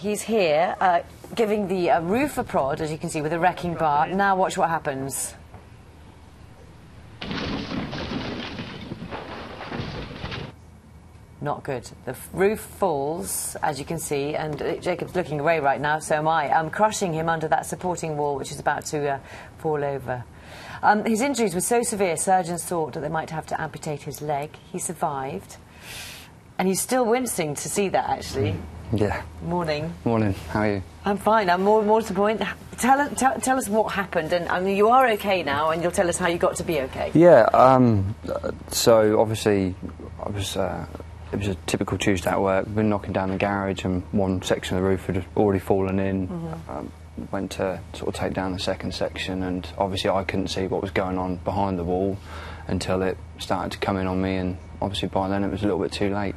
he's here giving the roof a prod, as you can see, with a wrecking bar. Now watch what happens. Not good. The roof falls, as you can see, and Jacob's looking away right now, so am I. I'm crushing him under that supporting wall, which is about to fall over. His injuries were so severe, surgeons thought that they might have to amputate his leg. He survived. And he's still wincing to see that, actually. Yeah. Morning. Morning. How are you? I'm fine. I'm more to the point. Tell us what happened. And I mean, you are okay now, and you'll tell us how you got to be okay. Yeah. So obviously, it was a typical Tuesday at work. We've been knocking down the garage, and one section of the roof had already fallen in. Went to sort of take down the second section, and obviously I couldn't see what was going on behind the wall until it started to come in on me, and obviously by then it was a little bit too late.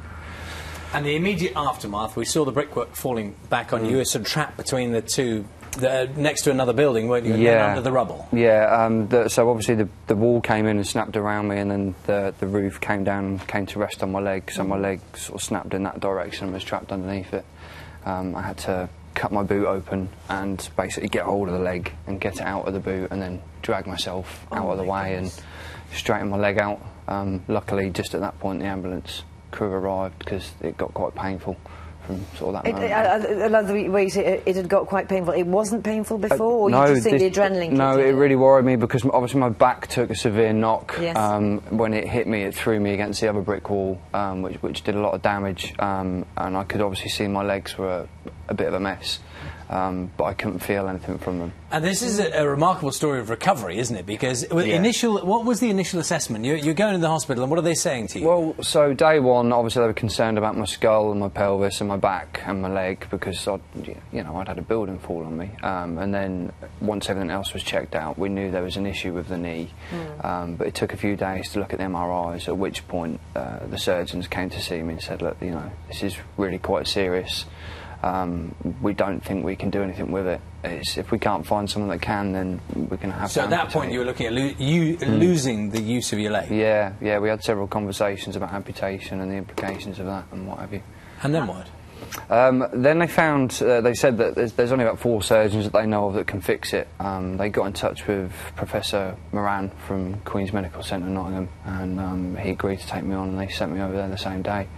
And the immediate aftermath, we saw the brickwork falling back on you. You were sort of trapped between the two, next to another building, weren't you? Yeah. And under the rubble. Yeah, so obviously the wall came in and snapped around me, and then the roof came down and came to rest on my leg, so my leg sort of snapped in that direction and was trapped underneath it. I had to cut my boot open and basically get hold of the leg and get it out of the boot, and then drag myself out of the way and straighten my leg out. Luckily, just at that point, the ambulance crew arrived because it got quite painful from sort of that moment. I love the way you say it had got quite painful. It wasn't painful before, or no, you just think the adrenaline? No, it really worried me because obviously my back took a severe knock. Yes. When it hit me, it threw me against the other brick wall, which did a lot of damage, and I could obviously see my legs were a bit of a mess. But I couldn't feel anything from them. And this is a remarkable story of recovery, isn't it? Because what was the initial assessment? You're going to the hospital, and what are they saying to you? Well, so day one, obviously they were concerned about my skull and my pelvis and my back and my leg because I'd had a building fall on me. And then once everything else was checked out, we knew there was an issue with the knee. But it took a few days to look at the MRIs, at which point the surgeons came to see me and said, look, this is really quite serious. We don't think we can do anything with it. If we can't find someone that can, then we're going to have to. So at that point, you were looking at losing the use of your leg. Yeah. We had several conversations about amputation and the implications of that and what have you. And then what? Then they found. They said that there's only about 4 surgeons that they know of that can fix it. They got in touch with Professor Moran from Queen's Medical Centre, Nottingham, and he agreed to take me on, and they sent me over there the same day.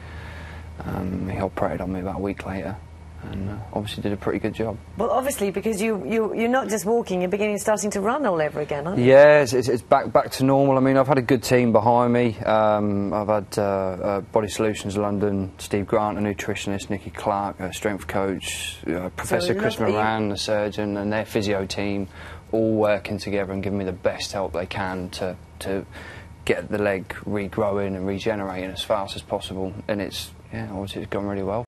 He operated on me about a week later. And obviously did a pretty good job. Well, obviously, because you're not just walking, you're starting to run all over again, aren't you? Yeah, it's back to normal. I mean, I've had a good team behind me. I've had Body Solutions London, Steve Grant, a nutritionist, Nikki Clark, a strength coach, Professor Chris Moran, a surgeon, and their physio team, all working together and giving me the best help they can to get the leg regrowing and regenerating as fast as possible. And obviously it's gone really well.